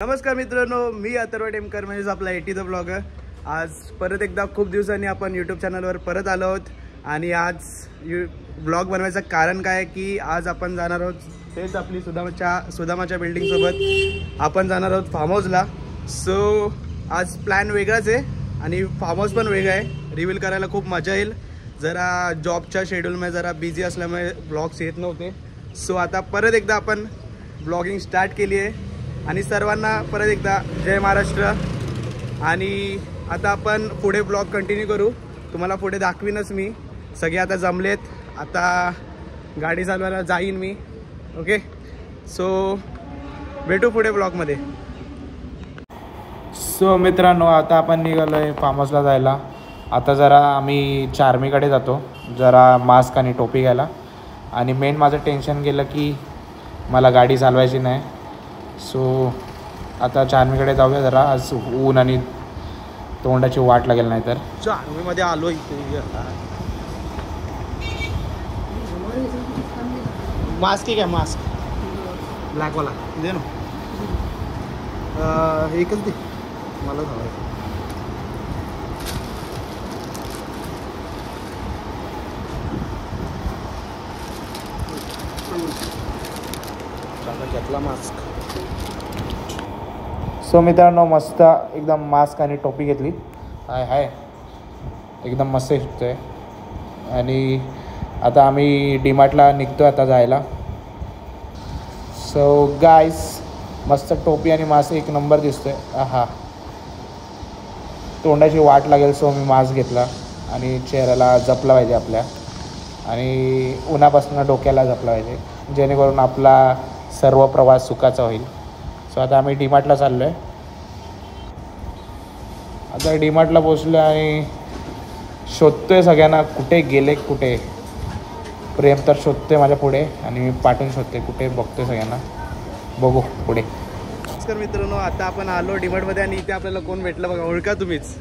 नमस्कार मित्रांनो, मी अथर्व टेमकर म्हणजे आपला एटी द ब्लॉगर। आज परत एकदा खूप दिवसांनी आपण यूट्यूब चॅनलवर परत आलो आहोत आणि आज ब्लॉग बनवायचं कारण काय की आज आपण जाणार आहोत तेच आपली सुदामाच्या बिल्डिंगसोबत आपण जाणार आहोत फार्म हाऊसला। सो आज प्लॅन वेगळाच आहे आणि फार्म हाऊस पण वेगळा आहे। रिव्हील करायला खूप मजा येईल। जरा जॉबच्या शेड्यूलमध्ये जरा बिझी असल्यामुळे ब्लॉग्स येत नव्हते। सो आता परत एकदा आपण ब्लॉगिंग स्टार्ट केली आहे आणि सर्वांना परत एकदा जय महाराष्ट्र। आणि आता आपण पुढे ब्लॉग कंटिन्यू करू, तुम्हाला पुढे दाखवीनच मी। सगळे आता जमलेत, आता गाडी चालवायला जाईन मी। ओके, सो भेटू पुढे ब्लॉगमध्ये। सो मित्रांनो, आता आपण निघालो आहे फार्म हाऊसला जायला। आता जरा आम्ही चार्मीकडे जातो, जरा मास्क आणि टोपी घ्यायला। आणि मेन माझं टेन्शन गेलं की मला गाडी चालवायची नाही। सो आता चार्मीकडे जाऊया जरा, आज ऊन आणि तोंडाची वाट लागेल नाही तर। चार्मीमध्ये आलो इथे। मास्क आहे, मास्क ब्लॅकवाला दे ना। एकच दे मला हवं। घेतला मास्क। सो मित्रांनो, मस्त एकदम मास्क आणि टोपी घेतली। हाय एकदम मस्त दिसतोय। आणि आता आम्ही डीमार्टला निघतो आता जायला। सो गाईस, मस्त टोपी आणि मास्क एक नंबर दिसतोय। तोंडाची वाट लागेल, सो मी मास्क घेतला आणि चेहऱ्याला जपला पाहिजे आपल्या, आणि उन्हापासून डोक्याला जपला पाहिजे, जेणेकरून आपला सर्व प्रवास सुखाचा होईल। सो आता आम्ही डीमार्टला चाललो आहे। आता डीमार्टला पोचलो आणि शोधतोय सगळ्यांना, कुठे गेले कुठे। प्रेम तर शोधतोय माझ्या पुढे आणि मी पाठवून शोधते कुठे, बघतोय सगळ्यांना। बघू पुढे। नमस्कार मित्रांनो, आता आपण आलो डीमार्टमध्ये आणि इथे आपल्याला कोण भेटलं बघा, ओळखा तुम्हीच।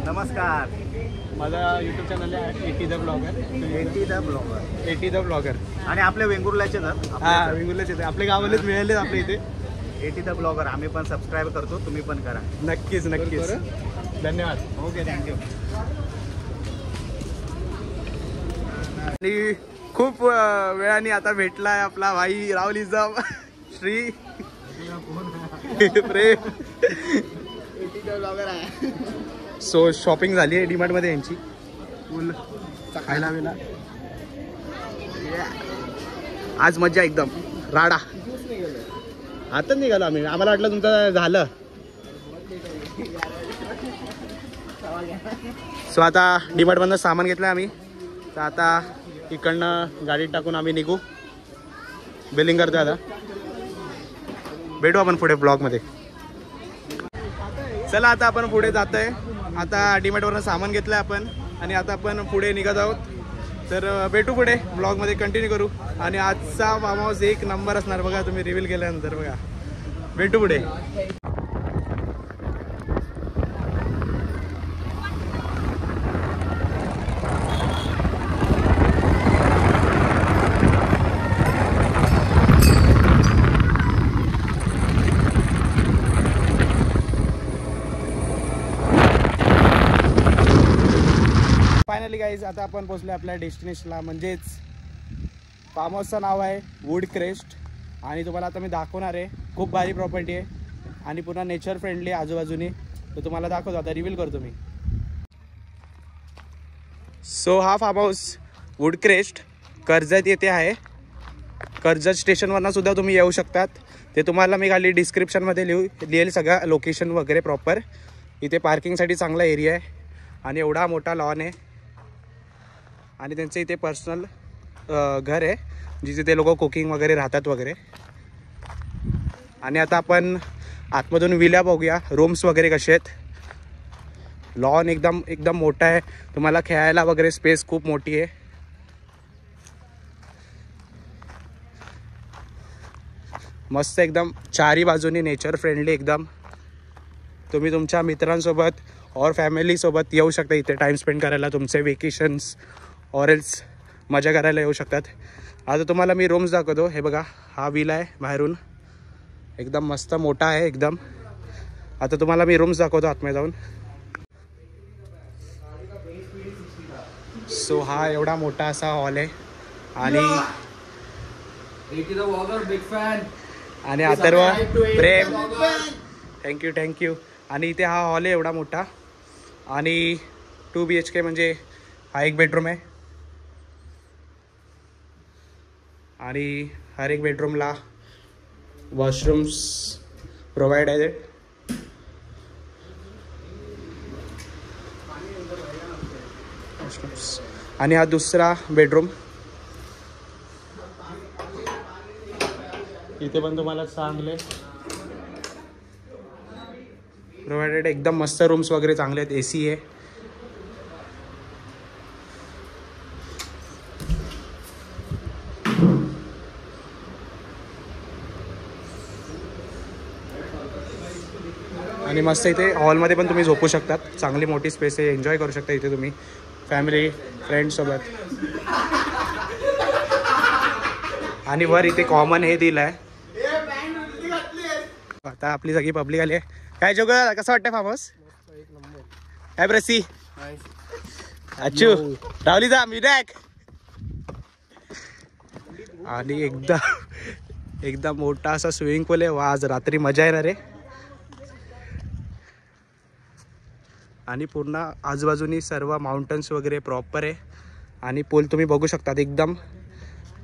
नमस्कार, माझा यूट्यूब चॅनल आहे eighty the blogger. Eighty the blogger आणि आपले वेंगुर्ल्याचे हां, वेंगुर्ल्याचे आपले गावालेच मिळाले आपल्या इथे एटी द ब्लॉगर। आम्ही पण सबस्क्राईब करतो, तुम्ही पण करा। नक्कीच नक्कीच, धन्यवाद। Okay, thank you. आणि खूप वेळाने आता भेटलाय आपला भाई Rahul exam Shri Prem. So shopping झाली आहे डीमार्टमध्ये यांची, फुल खायला वेळा। आज मजा एकदम राडा। आताच निघालो आम्ही, आम्हाला वाटलं तुमचं झालं। सो आता डीमार्टमधनं सामान घेतलं आम्ही, तर आता इकडनं गाडीत टाकून आम्ही निघू, बिलिंग करतो। आता भेटू आपण पुढे ब्लॉगमध्ये। चला आता आपण पुढे जात आहे। आता डीमार्टवरनं सामान घेतलं आपण आणि आता आपण पुढे निघत आहोत, तर भेटू पुढे ब्लॉगमध्ये, कंटिन्यू करू। आणि आजचा फार्म हाऊस एक नंबर असणार बघा, तुम्ही रिव्हील केल्यानंतर बघा। भेटू पुढे। फायनली गाईज, आता आपण पोहोचलो आपल्या डेस्टिनेशनला, म्हणजेच फार्म हाऊसचं नाव आहे वूड क्रेस्ट। आणि तुम्हाला आता मी दाखवणार आहे, खूप भारी प्रॉपर्टी आहे आणि पुन्हा नेचर फ्रेंडली आजूबाजूने, तर तुम्हाला दाखवतो। आता रिव्हील करतो मी। सो हा farm house Wood Crest Karjat येथे आहे। कर्जत स्टेशनवरनं सुद्धा तुम्ही येऊ शकतात, ते तुम्हाला मी खाली डिस्क्रिप्शनमध्ये लिहेल सगळं लोकेशन वगैरे प्रॉपर। इथे पार्किंगसाठी चांगला एरिया आहे आणि एवढा मोठा लॉन आहे आणि त्यांचं इथे पर्सनल घर आहे, जिथे ते लोक कुकिंग वगैरे राहतात वगैरे। आणि आता आपण आतमधून विला बघूया, रूम्स वगैरे कसे आहेत। लॉन एकदम मोठा आहे, तुम्हाला खेळायला वगैरे स्पेस खूप मोठी आहे। मस्त एकदम चारी बाजूनी नेचर फ्रेंडली एकदम। तुम्ही तुमच्या मित्रांसोबत और फॅमिलीसोबत येऊ शकता इथे टाईम स्पेंड करायला, तुमचे वेकेशन्स और एल्स मजा करायला येऊ शकतात। आता तुम्हाला मी रूम्स दाखवतो। हे बघा, हा विला आहे बाहेरून, एकदम मस्त मोठा आहे एकदम. आता तुम्हाला मी रूम्स दाखवतो आतमध्ये जाऊन. सो हा एवढा मोठा असा हॉल आहे आणि अथर्व प्रेम थँक्यू. आणि इथे हा हॉल आहे एवढा मोठा आणि 2 BHK म्हणजे हा एक बेडरूम आहे आणि हर एक बेडरूमला वॉशरूम्स प्रोव्हाइड आहेत. आणि हा दुसरा बेडरूम. इथे पण तुम्हाला चांगले प्रोव्हाइडेड एकदम मस्त रूम्स वगैरे चांगले आहेत. AC आहे. आणि मस्त इथे हॉलमध्ये पण तुम्ही झोपू शकतात. चांगली मोठी स्पेस आहे. एन्जॉय करू शकता इथे तुम्ही फॅमिली फ्रेंड्ससोबत. आणि वर इथे कॉमन हे दिलं आहे. आता आपली सगळी पब्लिक आली आहे. काय जोग कसं वाटतं फार्म हाऊस? काय प्रसी अच्छू रावली जा मिडॅक. आणि एकदम मोठा असा स्विमिंग पूल आहे. वा आज रात्री मजा येणार आहे. आणि पूर्ण आजूबाजूनी सर्व माउंटन्स वगैरे प्रॉपर आहे. आणि पूल तुम्ही बघू शकता एकदम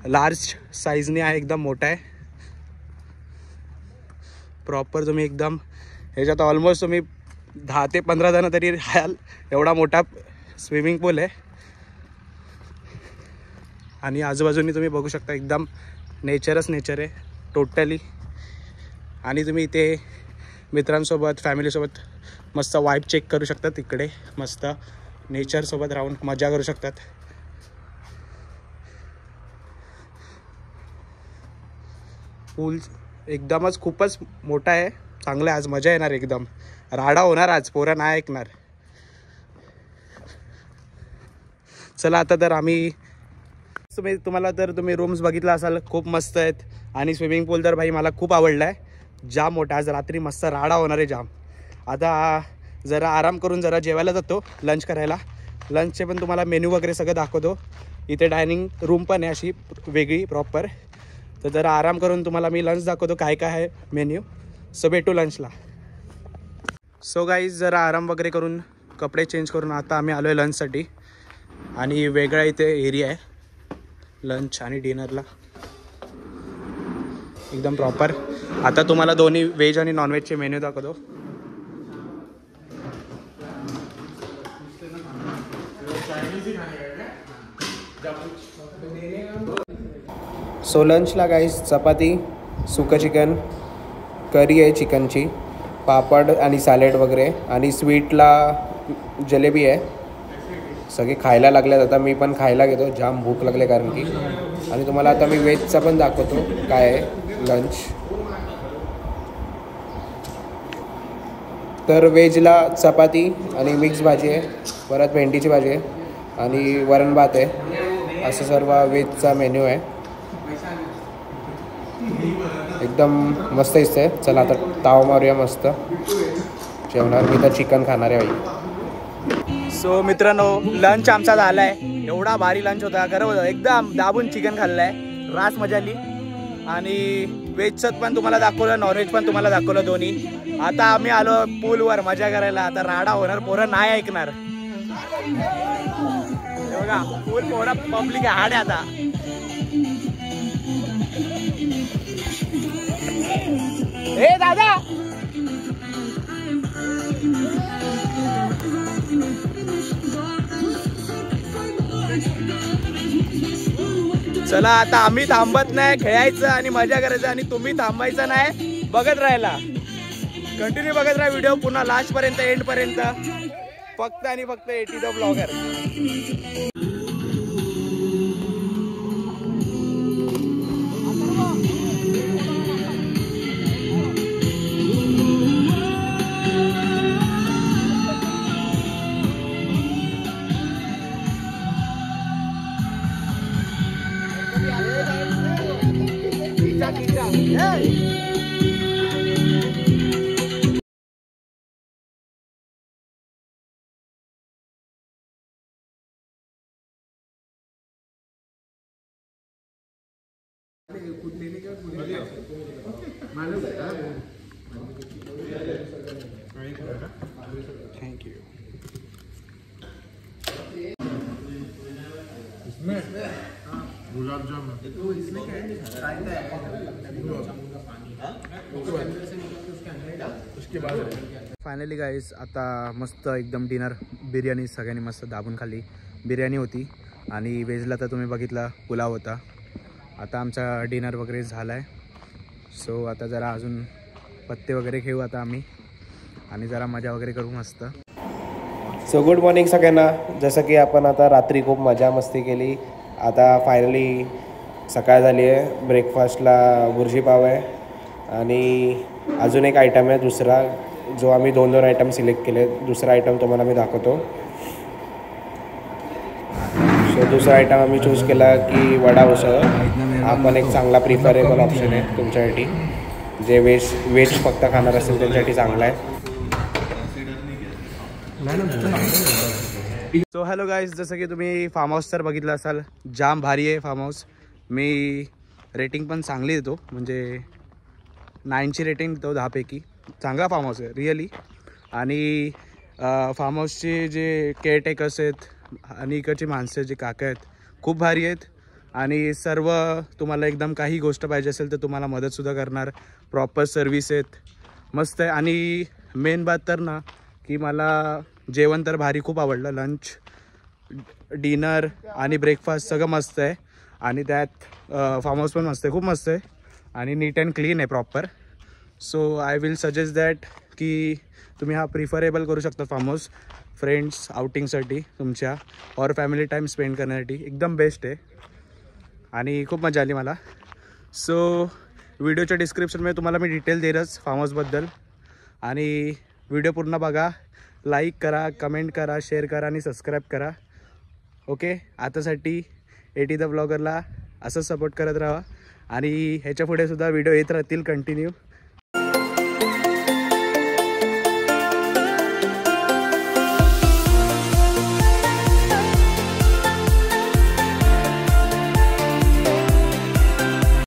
लार्ज साईजने आहे. एकदम मोठा आहे प्रॉपर. तुम्ही एकदम ह्याच्यात ऑलमोस्ट तुम्ही 10 ते 15 जण तरी राहाल. एवढा मोठा स्विमिंग पूल आहे. आणि आजूबाजूनी तुम्ही बघू शकता एकदम नेचरच नेचर आहे टोटली. आणि तुम्ही इथे मित्रांसोबत फॅमिलीसोबत मस्त वाईब चेक करू शकतात. तिकडे मस्त नेचरसोबत राहून मजा करू शकतात. पूल एकदमच खूपच मोठा आहे. चांगलं आहे. आज मजा येणार. एकदम राडा होणार आज. पोरं नाही ऐकणार. चला आता तर आम्ही तुम्ही रूम्स बघितला असाल खूप मस्त आहेत. आणि स्विमिंग पूल तर भाई मला खूप आवडला आहे. जाम मोठा. आज रात्री मस्त राडा होणार आहे जाम. आता जरा आराम करून जरा जेवायला जातो लंच करायला. लंचचे पण तुम्हाला मेन्यू वगैरे सगळं दाखवतो. इथे डायनिंग रूम पण आहे अशी वेगळी प्रॉपर. तर जरा आराम करून तुम्हाला मी लंच दाखवतो काय काय आहे मेन्यू. सो भेटू लंचला. सो गाईज जरा आराम वगैरे करून कपडे चेंज करून आता आम्ही आलो आहे लंचसाठी. आणि वेगळा इथे एरिया आहे लंच आणि डिनरला एकदम प्रॉपर. आता तुम्हाला दोन्ही व्हेज आणि नॉनव्हेजचे मेन्यू दाखवतो. सो लंचला गाईस चपाती, सुकं चिकन, करी आहे चिकनची, पापड आणि सॅलेड वगैरे. आणि स्वीटला जलेबी आहे. सगळे खायला लागल्यात. आता मी पण खायला घेतो. जाम भूक लागले कारण की. आणि तुम्हाला आता मी व्हेजचा पण दाखवतो काय आहे लंच. तर व्हेजला चपाती आणि मिक्स भाजी आहे. परत भेंडीची भाजी आहे आणि वरण भात आहे. असं सर्व व्हेजचा मेन्यू आहे. एकदम मस्त दिसतंय. चला आता ताव मारूया मस्त जेवणार. मी तर चिकन खाणार आहे भाई. सो मित्रांनो लंच आमचा झाला आहे. एवढा भारी लंच होता. खरं होतं एकदम दाबून चिकन खाल्लं आहे. रास मजा आली. आणि व्हेजचं पण तुम्हाला दाखवलं, नॉनव्हेज पण तुम्हाला दाखवलं दोन्ही. आता आम्ही आलो पूलवर मजा करायला. आता राडा होणार. पोरं नाही ऐकणार. बघा पूल पोरं पब्लिक हाड आहे आता. ए दादा चला आता आम्ही थांबत नाही. खेळायचं आणि मजा करायचं. आणि तुम्ही थांबायचं नाही. बघत राहायला. कंटिन्यू बघत राहा व्हिडिओ पुन्हा लास्ट पर्यंत एंड पर्यंत. फक्त आणि फक्त at the blogger. Thank you. Finally guys आता मस्त एकदम डिनर बिर्याणी सगळ्यांनी मस्त दाबून खाल्ली. बिर्याणी होती आणि व्हेजला तर तुम्ही बघितला पुलाव होता. आता आमचा डिनर वगैरे झाला आहे. सो आता जरा अजून पत्ते वगैरे खेळू आता आम्ही आणि जरा मजा वगैरे करू मस्त. सो गुड मॉर्निंग सगळ्यांना. जसं की आपण आता रात्री खूप मजा मस्ती केली. आता फायनली सकाळ झाली आहे. ब्रेकफास्टला बुर्जी पाव आहे आणि अजून एक आयटम आहे दुसरा जो आम्ही 2 आयटम सिलेक्ट केले. दुसरा आयटम तुम्हाला मी दाखवतो. सो दुसरा आयटम आम्ही चूज केला की वडा उसळ. हा पण एक चांगला प्रिफरेबल ऑप्शन आहे तुमच्यासाठी. जे व्हेज फक्त खाणार असेल त्यांच्यासाठी चांगला आहे. सो हॅलो गाईज, जसं की तुम्ही फार्म हाऊस तर बघितलं असाल. जाम भारी आहे फार्म हाऊस. मी रेटिंग पण चांगली देतो, म्हणजे 9ची रेटिंग देतो 10पैकी. चांगला फार्म हाऊस आहे रिअली. आणि फार्म हाऊसचे जे केअरटेकर्स आहेत आणि इकडची माणसं जे काका आहेत खूप भारी आहेत. आणि सर्व तुम्हाला एकदम काही गोष्ट पाहिजे असेल तर तुम्हाला मदतसुद्धा करणार. प्रॉपर सर्विस आहेत, मस्त आहे. आणि मेन बात तर ना की मला जेवण तर भारी खूप आवडलं. लंच, डिनर आणि ब्रेकफास्ट सगळं मस्त आहे. आणि त्यात फार्म हाऊस पण मस्त आहे, खूप मस्त आहे. आणि नीट अँड क्लीन आहे proper. So I will suggest that की तुम्ही हा प्रिफरेबल करू शकता फार्म हाऊस फ्रेंड्स आउटिंगसाठी तुमच्या और फॅमिली टाईम स्पेंड करण्यासाठी. एकदम बेस्ट आहे आणि खूप मजा आली मला. सो व्हिडिओच्या डिस्क्रिप्शनमध्ये तुम्हाला मी डिटेल देईलच फार्म हाऊसबद्दल. आणि व्हिडिओ पूर्ण बघा, लाईक करा, कमेंट करा, शेअर करा आणि सबस्क्राईब करा. ओके, आतासाठी एटी द ब्लॉगरला असंच सपोर्ट करत राहा आणि ह्याच्या पुढे सुद्धा व्हिडिओ येत राहतील कंटिन्यू.